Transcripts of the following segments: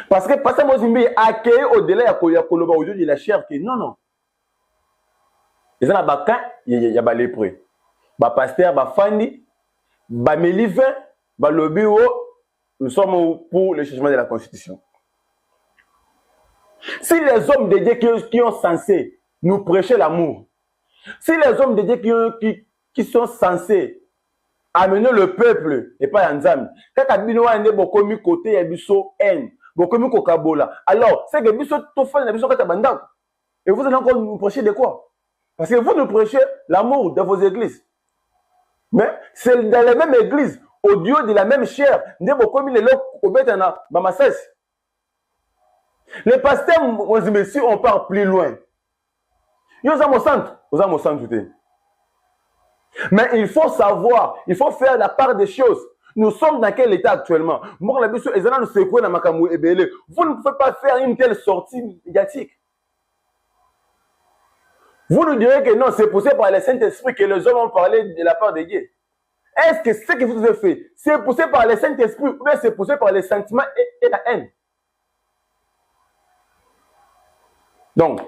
Parce que pasteur Mozimbi accueilli au-delà ya koloba aujourd'hui de la chair que non non. Les gens ba kan y a ba lépreux. Ba pasteur ba fandi ba melive ba lobby nous sommes pour le changement de la constitution. Si les hommes de Dieu qui ont censé nous prêcher l'amour, si les hommes de Dieu qui sont censés amener le peuple et pas Nzambe, quand Kabino a été beaucoup mis côté et biso haine, beaucoup mis kokabola. Alors, c'est que biso tout fait na biso katabanda. Et vous allez encore nous prêcher de quoi? Parce que vous nous prêchez l'amour dans vos églises. Mais c'est dans les mêmes églises, au Dieu de la même chair, ne beaucoup mis les locs au bétana, bamassès. Les pasteurs, si on part plus loin, ils ont mon centre, mais il faut savoir, il faut faire la part des choses. Nous sommes dans quel état actuellement? Vous ne pouvez pas faire une telle sortie médiatique. Vous nous direz que non, c'est poussé par le Saint-Esprit que les hommes ont parlé de la part de Dieu. Est-ce que ce que vous avez fait, c'est poussé par le Saint-Esprit ou bien c'est poussé par les sentiments et la haine? Donc,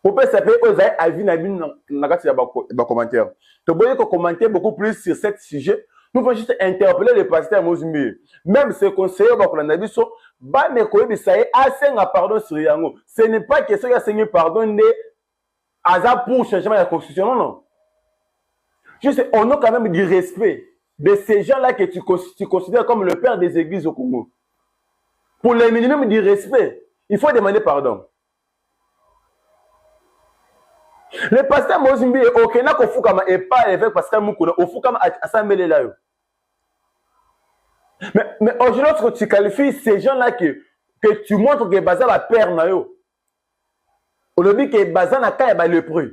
pour pas savoir aux avis na commentaire. Tu voyez qu'on commenter beaucoup plus sur ce sujet. Nous pouvons juste interpeller le pasteur Mozimbi. Même ce conseiller pour la biso, ba me koyebi ça est assez pardon sur yango. Ce n'est pas question de saigner pardon de hasard pour changement de la constitution non non. Juste on a quand même du respect de ces gens-là que tu considères comme le père des églises au Congo. Pour le minimum du respect, il faut demander pardon. Le pasteur Mozimbi est ok, n'a qu'au et pas avec pasteur Moukouna, au Fukama à s'embêter là. Mais aujourd'hui, lorsque tu qualifies ces gens-là que tu montres que Baza la père nayo, on le dit que Baza n'a qu'à le prix.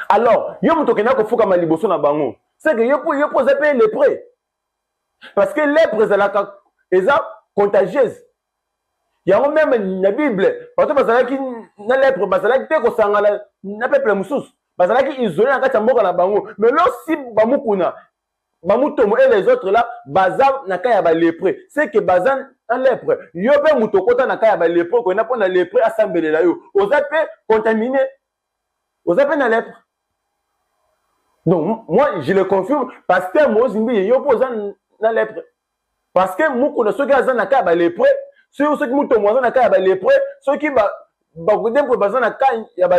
Alors, yo mutoke n'a qu'au Fukama liboso na bango, c'est que yo pose payer le prix. Parce que les présents est contagieuse. Il y a même la Bible. Parce que bazalaki na lèpre bazalaki te ko sangala na peuple mususu. Bazalaki isolé na kati ya mboka na bango. Mais lorsque bamukuna bamutomo et les autres là baza na kaya ba lépreux. C'est que baza en lèpre. Yo pe mutokota na kaya ba lépreux ko na pona lépreux assemblée yo. Ozape contaminé. Ozape na lèpre. Donc moi je le confirme pasteur Mozimbi yo posa na lèpre. Parce que mukuna soki aza na kaya ba lépreux. Ceux qui sont lépreux, ceux qui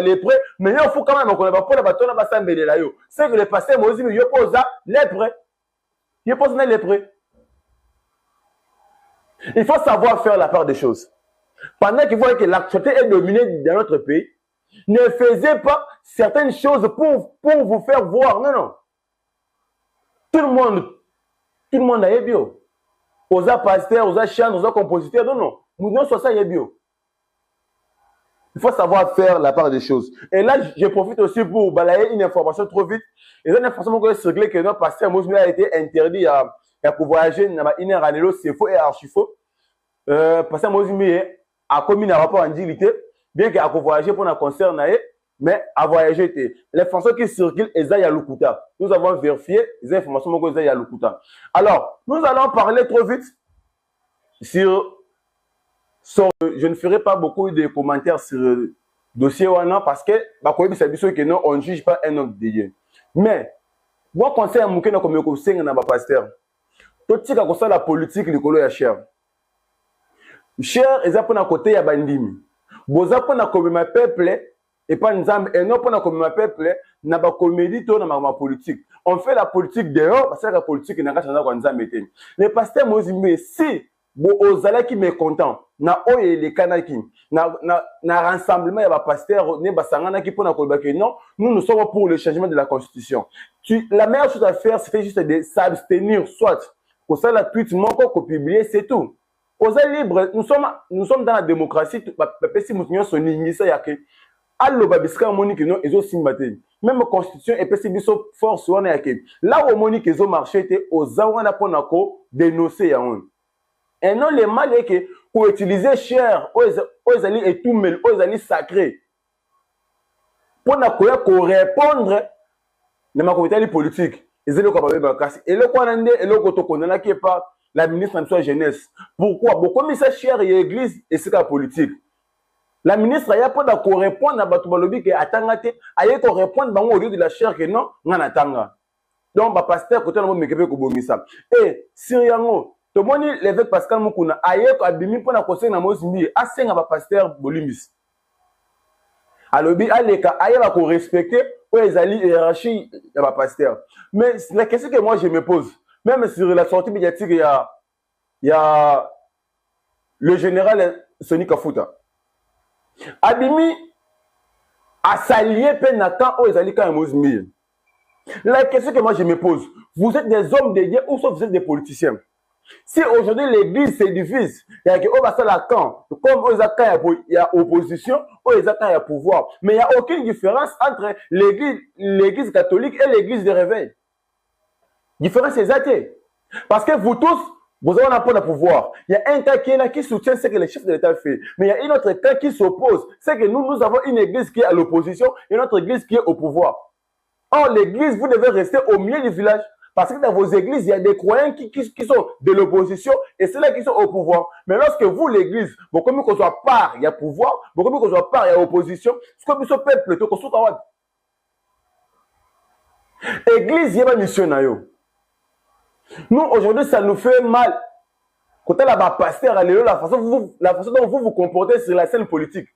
lépreux, mais il faut quand même qu'on c'est que le pasteur Moïse il pose lépreux. Il pose lépreux. Il faut savoir faire la part des choses. Pendant qu'il voit que l'actualité est dominée dans notre pays, ne faisez pas certaines choses pour vous faire voir. Non, non. Tout le monde a bio. Aux pasteurs, aux chants, aux compositeurs, non, non. Nous non, soit ça, y est bio. Il faut savoir faire la part des choses. Et là, je profite aussi pour balayer une information trop vite. Et une information que c'est que notre pasteur Mousmi a été interdit à voyager dans une heure à l'élo, c'est faux et archi faux. Pasteur Mousmi a commis un rapport en dilité, bien qu'il a voyagé pour un concert, mais a voyagé. L'information qui circule est à Lukuta. Nous avons vérifié les informations que à Lukuta. Alors, nous allons parler trop vite sur je ne ferai pas beaucoup de commentaires sur le dossier parce que on ne juge pas un homme de Dieu. Mais, moi, conseil à Mouké, comme je na pasteur, tout ce qui la politique, le cher. Cher, ils ont pour côté ya bandimi. Boza pour comme ma peuple et pas Nzambe et non pour comme ma peuple na ba comédie to na ma politique. On fait la politique dehors parce que la politique n'a pas changé quand Nzambe était. Les pasteurs Mozimbe si bo ozala qui mécontent na oye les kanaki na rassemblement ya ba pasteur ne basangana qui pour na kolba que non, nous sommes pour le changement de la constitution. La meilleure chose à faire c'est juste de s'abstenir soit pour ça la tweet moko ko publier c'est tout. Aux libres, nous sommes dans la démocratie. Si nous sommes ningisa yake, allo babiska monique non ezo simbaté. Même constitution et PCBiso force wana yake. Là où monique ezo marché était aux awana ponako dénoncer yaon. Et non le mal est que pour utiliser cher aux alliés et tout mel aux alliés sacrés. Pour na ko répondre na ma comité politique. Ezelo ko babé bakasi. Et le kwanande et le koto kondana qui est pas la ministre de la jeunesse. Pourquoi? Beaucoup de ça cher et l'église et c'est la politique. La ministre a pas d'accord répondre à Batubalobi qui attendate, a pas répondre au lieu de la chair que non, on attend. Donc, le pasteur, côté de moi, je vais ça. Et, Syriano, tout le monde, l'évêque Pascal Moukouna, a abîmé pour la conseil de Mozimbi, a signé un pasteur Bolimis. Alors, il y a respecter les alliés hiérarchie de la pasteur. Mais la question que moi je me pose, même sur la sortie médiatique, il y a le général Sonny Kafuta. Abimi a s'allié Nathan aux alliés quand Mozimbi. La question que moi je me pose, vous êtes des hommes de Dieu ou soit vous êtes des politiciens? Si aujourd'hui l'église se divise, il y a que camp, comme il y a opposition, il y a pouvoir. Mais il n'y a aucune différence entre l'église catholique et l'église de réveil. Différence exacte. Parce que vous tous, vous avez un point de pouvoir. Il y a un cas qui est là qui soutient ce que le chef de l'État fait. Mais il y a une autre cas qui s'oppose. C'est que nous avons une église qui est à l'opposition et une autre église qui est au pouvoir. Or, l'église, vous devez rester au milieu du village. Parce que dans vos églises, il y a des croyants qui sont de l'opposition et ceux-là qui sont au pouvoir. Mais lorsque vous, l'église, vous comme qu'on soit part, il y a pouvoir, vous comme qu'on soit part, il y a opposition, ce que vous soit peuple plutôt qu'on soit kawad. Église, il y a une mission. Nous, aujourd'hui, ça nous fait mal. Quand on a un pasteur, la façon dont vous vous comportez sur la scène politique.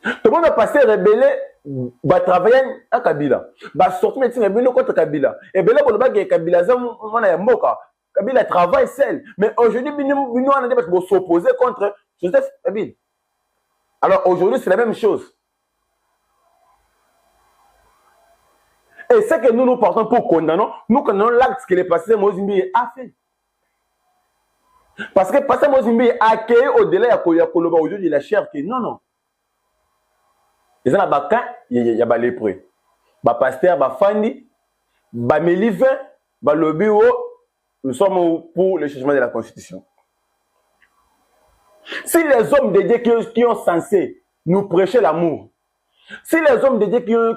Tout le monde a passé rebelle, va travailler à Kabila. Va sortir médecin contre Kabila. Et bien là, pour le bac, Kabila, on a un mot. Kabila travaille seul. Mais aujourd'hui, nous on a des gens s'opposer contre Joseph Kabila. Alors aujourd'hui, c'est la même chose. Et c'est que nous partons pour condamner. Nous condamnons l'acte que le pasteur Mozimbi a fait. Parce que le pasteur Mozimbi a accueilli au-delà de Koloba aujourd'hui de la chair que non. Ils ont il y a les prêts. Le pasteur, le fandi, le mélivé, le lobby, nous sommes pour le changement de la Constitution. Si les hommes de Dieu qui ont censé nous prêcher l'amour, si les hommes de Dieu qui ont